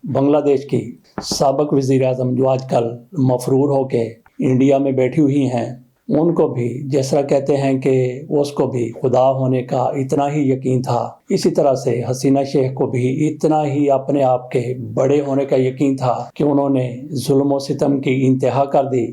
بنگلہ دیش کی سابق وزیر اعظم جو آج کل مفرور ہو کے انڈیا میں بیٹھی ہوئی ہیں، ان کو بھی جس طرح کہتے ہیں کہ اس کو بھی خدا ہونے کا اتنا ہی یقین تھا، اسی طرح سے حسینہ شیخ کو بھی اتنا ہی اپنے آپ کے بڑے ہونے کا یقین تھا کہ انہوں نے ظلم و ستم کی انتہا کر دی۔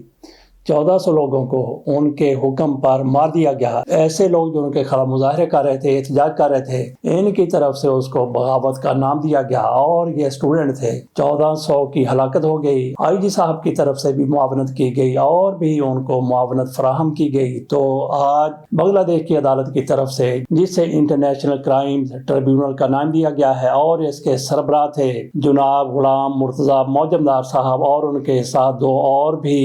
1400 لوگوں کو ان کے حکم پر مار دیا گیا۔ ایسے لوگ جو ان کے خلاف مظاہرے کر رہے تھے، احتجاج کر رہے تھے، ان کی طرف سے اس کو بغاوت کا نام دیا گیا اور یہ اسٹوڈنٹ تھے۔ 1400 کی ہلاکت ہو گئی۔ آئی جی صاحب کی طرف سے بھی معاونت کی گئی اور بھی ان کو معاونت فراہم کی گئی۔ تو آج بنگلہ دیش کی عدالت کی طرف سے، جس سے انٹرنیشنل کرائم ٹریبیونل کا نام دیا گیا ہے، اور اس کے سربراہ تھے جناب غلام مرتضیٰ موجمدار صاحب، اور ان کے ساتھ دو اور بھی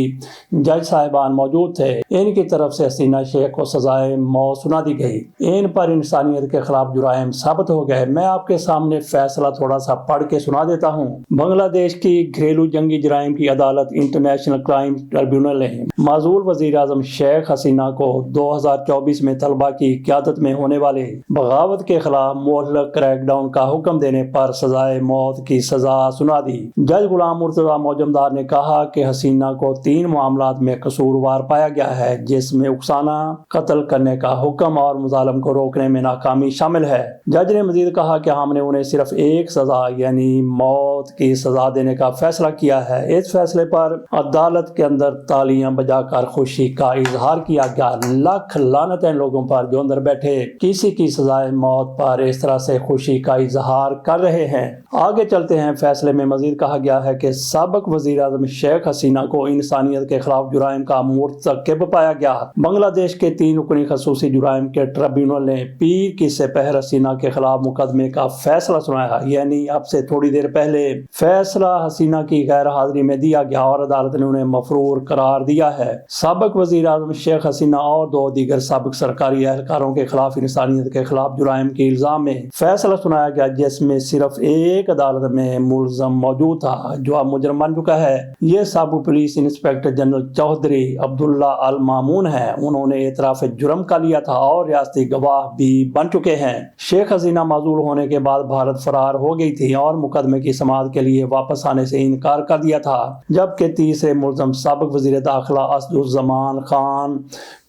جج صاحبان موجود تھے، ان کی طرف سے حسینہ شیخ کو سزائے موت سنا دی گئی۔ ان پر انسانیت کے خلاف جرائم ثابت ہو گئے۔ میں آپ کے سامنے فیصلہ تھوڑا سا پڑھ کے سنا دیتا ہوں۔ بنگلہ دیش کی گھریلو جنگی جرائم کی عدالت انٹرنیشنل کرائم ٹریبیونل نے معزول وزیر اعظم شیخ حسینہ کو 2024 میں طلبہ کی قیادت میں ہونے والے بغاوت کے خلاف مہلک کریک ڈاؤن کا حکم دینے پر سزائے موت کی سزا سنا دی۔ جج غلام مرتضیٰ موجمدار نے کہا کہ حسینہ کو 3 معاملات میں قصوروار پایا گیا ہے، جس میں اکسانا، قتل کرنے کا حکم اور مظالم کو روکنے میں ناکامی شامل ہے۔ جج نے مزید کہا کہ ہم نے انہیں صرف ایک سزا یعنی موت کی سزا دینے کا فیصلہ کیا ہے۔ اس فیصلے پر عدالت کے اندر تالیاں بجا کر خوشی کا اظہار کیا گیا۔ لاکھ لعنت ان لوگوں پر جو اندر بیٹھے کسی کی سزائے موت پر اس طرح سے خوشی کا اظہار کر رہے ہیں۔ آگے چلتے ہیں۔ فیصلے میں مزید کہا گیا ہے کہ سابق وزیر اعظم شیخ حسینہ کو انسانیت کے خلاف جرائم کا مرتکب پایا گیا۔ بنگلہ دیش کے 3 رکنی خصوصی جرائم کے ٹریبیونل نے پیر کی سپہر حسینہ کے خلاف مقدمے کا فیصلہ سنایا، یعنی اب سے تھوڑی دیر پہلے فیصلہ حسینہ کی غیر حاضری میں دیا گیا اور عدالت نے انہیں مفرور قرار دیا ہے۔ سابق وزیر اعظم شیخ حسینہ اور 2 دیگر سابق سرکاری اہلکاروں کے خلاف انسانیت کے خلاف جرائم کے الزام میں فیصلہ سنایا گیا، جس میں صرف ایک عدالت میں ملزم موجود تھا جو اب مجرم بن چکا ہے۔ یہ سابق پولیس انسپکٹر جنرل چودھری عبداللہ المامون ہے۔ انہوں نے اعتراف جرم کا لیا تھا اور ریاستی گواہ بھی بن چکے ہیں۔ شیخ حسینہ معزول ہونے کے بعد بھارت فرار ہو گئی تھی اور مقدمے کی سماعت کے لیے واپس آنے سے انکار کر دیا تھا، جبکہ تیسرے ملزم سابق وزیر داخلہ اسدالزمان خان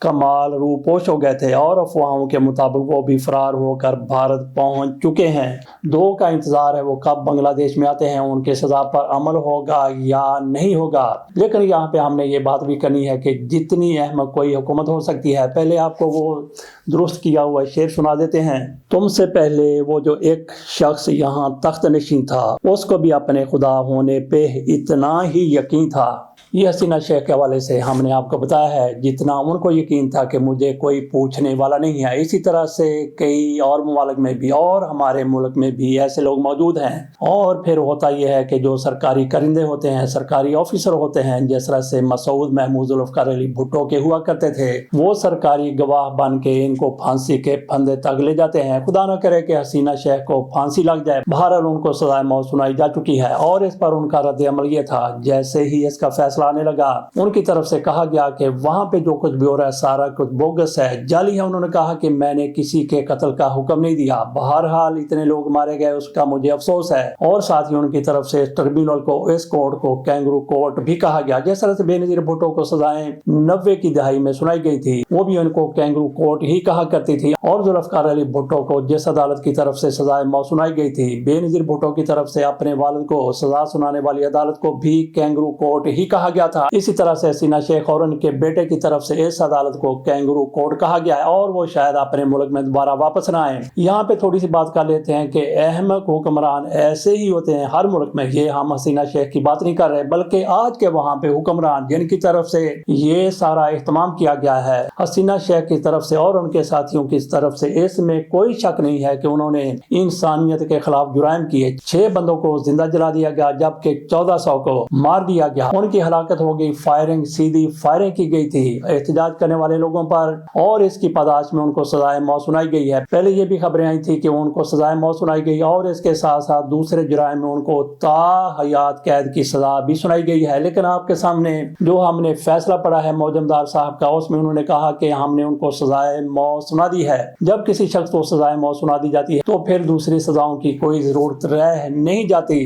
کمال روپوش ہو گئے تھے اور افواہوں کے مطابق وہ بھی فرار ہو کر بھارت پہنچ چکے ہیں۔ 2 کا انتظار ہے وہ کب بنگلہ دیش میں آتے ہیں، ان کے سزا پر عمل ہوگا یا نہیں ہوگا۔ لیکن یہاں پہ ہم نے یہ بات بھی کرنی ہے کہ جتنی احمق کوئی حکومت ہو سکتی ہے، پہلے آپ کو وہ درست کیا ہوا شعر سنا دیتے ہیں۔ تم سے پہلے وہ جو ایک شخص یہاں تخت نشین تھا، اس کو بھی اپنے خدا ہونے پہ اتنا ہی یقین تھا۔ یہ حسینہ شیخ کے حوالے سے ہم نے آپ کو بتایا ہے جتنا ان کو یقین تھا کہ مجھے کوئی پوچھنے والا نہیں ہے۔ اسی طرح سے کئی اور ممالک میں بھی اور ہمارے ملک میں بھی ایسے لوگ موجود ہیں۔ اور پھر ہوتا یہ ہے کہ جو سرکاری کرندے ہوتے ہیں، سرکاری آفیسر ہوتے ہیں، جس طرح سے مسعود محمود ذوالفقار علی بھٹو کے ہوا کرتے تھے، وہ سرکاری گواہ بن کے ان کو پھانسی کے پھندے تک لے جاتے ہیں۔ خدا نہ کرے کہ حسینہ شیخ کو پھانسی لگ جائے۔ بہرحال ان کو سزائے موت سنائی جا چکی ہے اور اس پر ان کا رد عمل یہ تھا، جیسے ہی اس کا فیصلہ آنے لگا ان کی طرف سے کہا گیا کہ وہاں پہ جو کچھ بھی ہو رہا ہے سارا کچھ بوگس ہے، جعلی ہے۔ انہوں نے کہا کہ میں نے کسی کے قتل کا حکم نہیں دیا، بہرحال اتنے لوگ مارے گئے اس کا مجھے افسوس ہے۔ اور ساتھ ہی ان کی طرف سے اس ٹربیونل کو، اس کورٹ کو کینگرو کورٹ بھی کہا گیا۔ جس طرح سے بے نظیر بھٹو کو سزائیں 90 کی دہائی میں سنائی گئی تھی، وہ بھی ان کو کینگرو کورٹ ہی کہا کرتی تھی۔ اور ذوالفقار علی بھٹو کو جس عدالت کی طرف سے سزائے موت سنائی گئی تھی، بے نظیر بھٹو کی طرف سے اپنے والد کو سزا سنانے والی عدالت کو بھی کینگرو کورٹ ہی کہا گیا تھا۔ اسی طرح سے حسینہ شیخ اور ان کے بیٹے کی طرف سے اس عدالت کو کینگرو کورٹ کہا گیا ہے اور وہ شاید اپنے ملک میں دوبارہ واپس نہ آئیں۔ یہاں پہ تھوڑی سی بات کر لیتے ہیں کہ احمق حکمران ایسے ہی ہوتے ہیں ہر ملک میں۔ یہ ہم حسینہ شیخ کی بات نہیں کر رہے، بلکہ آج کے وہاں پہ حکمران جن کی طرف سے یہ سارا اہتمام کیا گیا ہے حسینہ شیخ کی طرف سے اور ان کے ساتھیوں کی طرف سے، اس میں کوئی شک نہیں ہے کہ انہوں نے انسانیت کے خلاف جرائم کیے۔ 6 بندوں کو زندہ جلا دیا گیا جبکہ 1400 کو مار دیا گیا۔ ان کی ہلاکت ہو گئی، فائرنگ سیدھی فائرنگ کی گئی تھی احتجاج کرنے والے لوگوں پر، اور اس کی پاداش میں ان کو سزائے موت سنائی گئی ہے۔ پہلے یہ بھی خبریں آئی تھی کہ ان کو سزائے موت سنائی گئی اور اس کے ساتھ ساتھ دوسرے جرائم میں ان کو تا حیات قید کی سزا بھی سنائی گئی ہے۔ لیکن آپ کے سامنے جو ہم نے نے فیصلہ پڑھا ہے موجمدار صاحب کا، اس میں انہوں نے کہا کہ ہم نے ان کو سزائے موت سنا دی ہے۔ جب کسی شخص کو سزائے موت سنا دی جاتی ہے تو پھر دوسری سزاؤں کی کوئی ضرورت رہ نہیں جاتی۔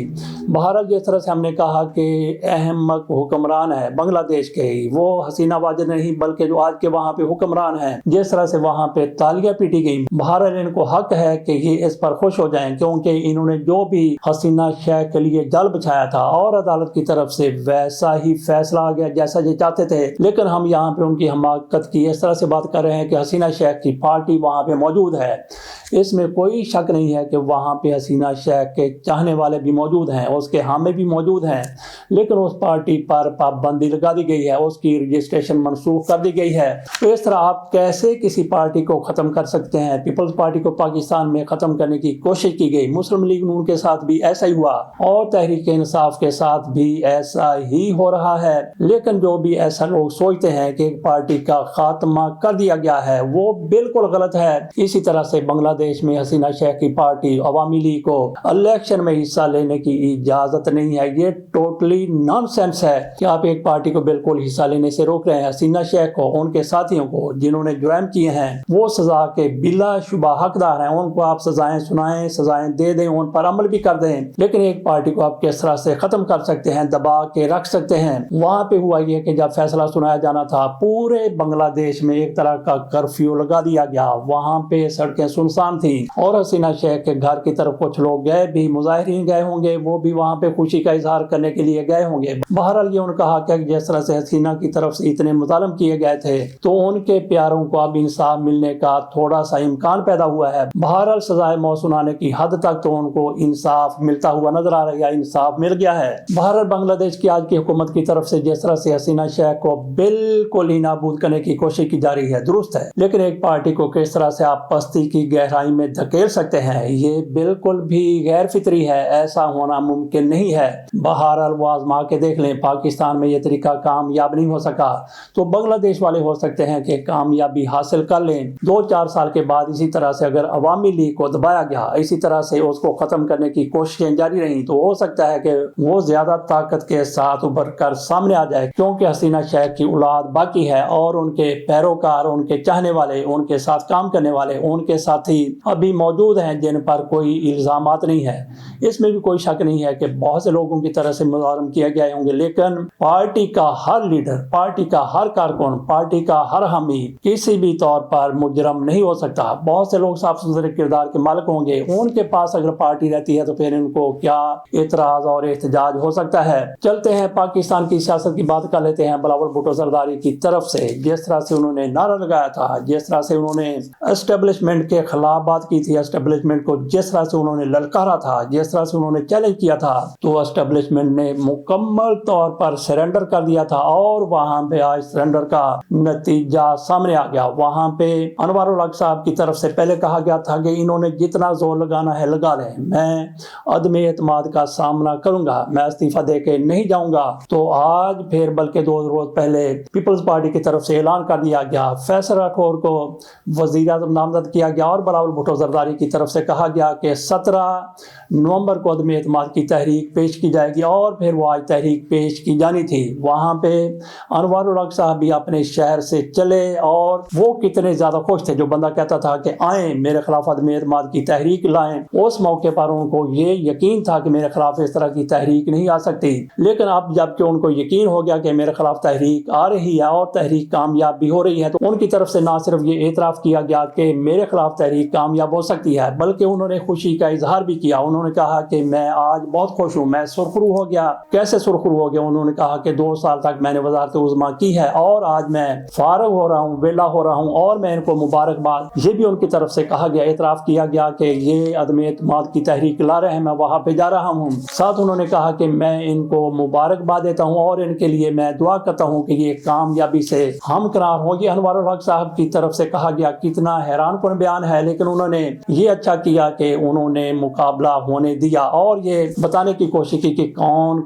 بہرحال جس طرح سے ہم نے کہا کہ اہم حکمران ہے بنگلہ دیش کے، وہ حسینہ واجد نہیں بلکہ جو آج کے وہاں پہ حکمران ہیں، جس طرح سے وہاں پہ تالیاں پیٹی گئی، بہرحال ان کو حق ہے کہ یہ اس پر خوش ہو جائیں، کیونکہ انہوں نے جو بھی حسینہ شیخ کے لیے جال بچھایا تھا اور عدالت کی طرف سے ویسا ہی فیصلہ آ گیا جیسا یہ چاہتے تھے۔ لیکن ہم یہاں پہ ان کی حماقت کی اس طرح سے بات کر رہے ہیں کہ حسینہ شیخ کی پارٹی وہاں پہ موجود ہے، اس میں کوئی شک نہیں ہے کہ وہاں پہ حسینہ شیخ کے چاہنے والے بھی موجود ہیں، اس کے حامی بھی موجود ہیں، لیکن اس پارٹی پر پابندی لگا دی گئی ہے، اس کی رجسٹریشن منسوخ کر دی گئی ہے۔ تو اس طرح آپ کیسے کسی پارٹی کو ختم کر سکتے ہیں؟ پیپلز پارٹی کو پاکستان میں ختم کرنے کی کوشش کی گئی، مسلم لیگ نون کے ساتھ بھی ایسا ہی ہوا اور تحریک انصاف کے ساتھ بھی ایسا ہی ہو رہا ہے۔ لیکن جو بھی ایسا لوگ سوچتے ہیں کہ ایک پارٹی کا خاتمہ کر دیا گیا ہے، وہ بالکل غلط ہے۔ اسی طرح سے بنگلہ دیش میں حسینہ شیخ کی پارٹی عوامی لیگ کو الیکشن میں حصہ لینے کی اجازت نہیں ہے۔ یہ ٹوٹلی نان سینس ہے کہ آپ ایک پارٹی کو بالکل حصہ لینے سے روک رہے ہیں۔ حسینہ شیخ کو، ان کے ساتھیوں کو جنہوں نے جرائم کیے ہیں، وہ سزا کے بلا شبہ حقدار ہیں، ان کو آپ سزائیں سنائیں، سزائیں دے دیں، ان پر عمل بھی کر دیں، لیکن ایک پارٹی کو آپ کس طرح سے ختم کر سکتے ہیں، دبا کے رکھ سکتے ہیں؟ وہاں پہ ہوا یہ کہ جب فیصلہ سنایا جانا تھا، پورے بنگلہ دیش میں ایک طرح کا کرفیو لگا دیا گیا، وہاں پہ سڑکیں سنسان تھیں اور حسینہ شیخ کے گھر کی طرف کچھ لوگ گئے بھی، مظاہرین گئے ہوں گے، وہ بھی وہاں پہ خوشی کا اظہار کرنے کے لیے گئے ہوں گے۔ بہرحال یہ ان کا حق ہے کہ جس طرح سے حسینہ کی طرف سے اتنے مظالم کیے گئے تھے تو ان کے پیاروں کو اب انصاف ملنے کا تھوڑا سا امکان پیدا ہوا ہے۔ بہرحال سزائے موت سنانے کی حد تک تو ان کو انصاف ملتا ہوا نظر آ رہا ہے، انصاف مل گیا ہے۔ بہرحال بنگلہ دیش کی آج کی حکومت کی طرف سے جس طرح سے حسینہ شیخ کو بالکل ہی نابود کرنے کی کوشش کی جا رہی ہے، درست ہے، لیکن ایک پارٹی کو کس طرح سے آپ پستی کی گہرائی میں دھکیل سکتے ہیں، یہ بالکل بھی غیر فطری ہے، ایسا ہونا ممکن نہیں ہے۔ بہرحال وہ آزما کے دیکھ لیں، پاکستان میں یہ طریقہ کامیاب نہیں ہو سکا تو بنگلہ دیش والے ہو سکتے ہیں کہ کامیابی حاصل کر لیں۔ 2-4 سال کے بعد اسی طرح سے اگر عوامی لیگ کو دبایا گیا، اسی طرح سے اس کو ختم کرنے کی کوششیں جاری رہیں، تو ہو سکتا ہے کہ وہ زیادہ طاقت کے ساتھ ابھر کر سامنے آ جائے، کیونکہ حسینہ شیخ کی اولاد باقی ہے اور ان کے پیروکار، ان کے چاہنے والے، ان کے ساتھ کام کرنے والے، ان کے ساتھی ابھی موجود ہیں جن پر کوئی الزامات نہیں ہے۔ اس میں بھی کوئی شک نہیں ہے کہ بہت سے لوگوں کی طرح سے مظالم کیے گئے ہوں گے، لیکن پارٹی کا ہر لیڈر، پارٹی کا ہر کارکن، پارٹی کا ہر حامی کسی بھی طور پر مجرم نہیں ہو سکتا۔ بہت سے لوگ صاف ستھرے کردار کے مالک ہوں گے، ان کے پاس اگر پارٹی رہتی ہے تو پھر ان کو کیا اعتراض اور احتجاج ہو سکتا ہے۔ چلتے ہیں پاکستان کی سیاست کی بات کر لیتے ہیں۔ بلاول بھٹو زرداری کی طرف سے جس طرح سے انہوں نے نعرہ لگایا تھا، جس طرح سے انہوں نے اسٹیبلشمنٹ کے خلاف بات کی تھی، اسٹیبلشمنٹ کو جس طرح سے انہوں نے للکارا تھا، جس طرح سے انہوں نے چیلنج کیا تھا، تو اسٹیبلشمنٹ نے مکمل طور پر سرنڈر کر دیا تھا اور وہاں پہ آج سرنڈر کا نتیجہ سامنے آ گیا۔ وہاں پہ انوار الحق صاحب کی طرف سے پہلے کہا گیا تھا کہ انہوں نے جتنا زور لگانا ہے لگا لیں، میں عدم اعتماد کا سامنا کروں گا، میں استعفیٰ دے کے نہیں جاؤں گا۔ تو آج پھر بلکہ 2 روز پہلے پیپلز پارٹی کی طرف سے اعلان کر دیا گیا، فیصل راٹھور کو وزیر اعظم نامزد کیا گیا اور بلاول بھٹو زرداری کی طرف سے کہا گیا کہ 17 نومبر کو عدم اعتماد کی تحریک پیش کی جائے گی، اور پھر وہ آج تحریک پیش کی جانی تھی۔ وہاں پہ انوار الحق صاحب بھی اپنے شہر سے چلے اور وہ کتنے زیادہ خوش تھے، جو بندہ کہتا تھا کہ آئیں میرے خلاف عدم اعتماد کی تحریک لائیں، اس موقع پر ان کو یہ یقین تھا کہ میرے خلاف اس طرح کی تحریک نہیں آ سکتی۔ لیکن اب جب کہ ان کو یقین ہو گیا کہ میرے خلاف تحریک آ رہی ہے اور تحریک کامیاب بھی ہو رہی ہے، تو ان کی طرف سے نہ صرف یہ اعتراف کیا گیا کہ میرے خلاف تحریک کامیاب ہو سکتی ہے، بلکہ انہوں نے خوشی کا اظہار بھی کیا۔ انہوں نے کہا کہ میں آج بہت خوش ہوں، میں سرخرو ہو گیا۔ کیسے سرخرو ہو گیا؟ انہوں نے کہا کہ 2 سال تک میں نے وزارت عظمیٰ کی ہے اور آج میں فارغ ہو رہا ہوں، ویلا ہو رہا ہوں، اور میں ان کو مبارکباد، یہ بھی ان کی طرف سے کہا گیا، اعتراف کیا گیا کہ یہ عدم اعتماد کی تحریک لا رہے ہیں، میں وہاں پہ جا رہا ہوں۔ ساتھ انہوں نے کہا کہ میں ان کو مبارکباد دیتا ہوں اور ان کے لیے میں دعا کرتا ہوں کہ یہ کامیابی سے ہمکنار ہو۔ یہ انوار الحق صاحب کی طرف سے کہا گیا، کتنا حیران کن بیان ہے، لیکن انہوں نے یہ اچھا کیا کہ انہوں نے مقابلہ ہونے دیا اور یہ بتانے کی کوشش کی کہ کون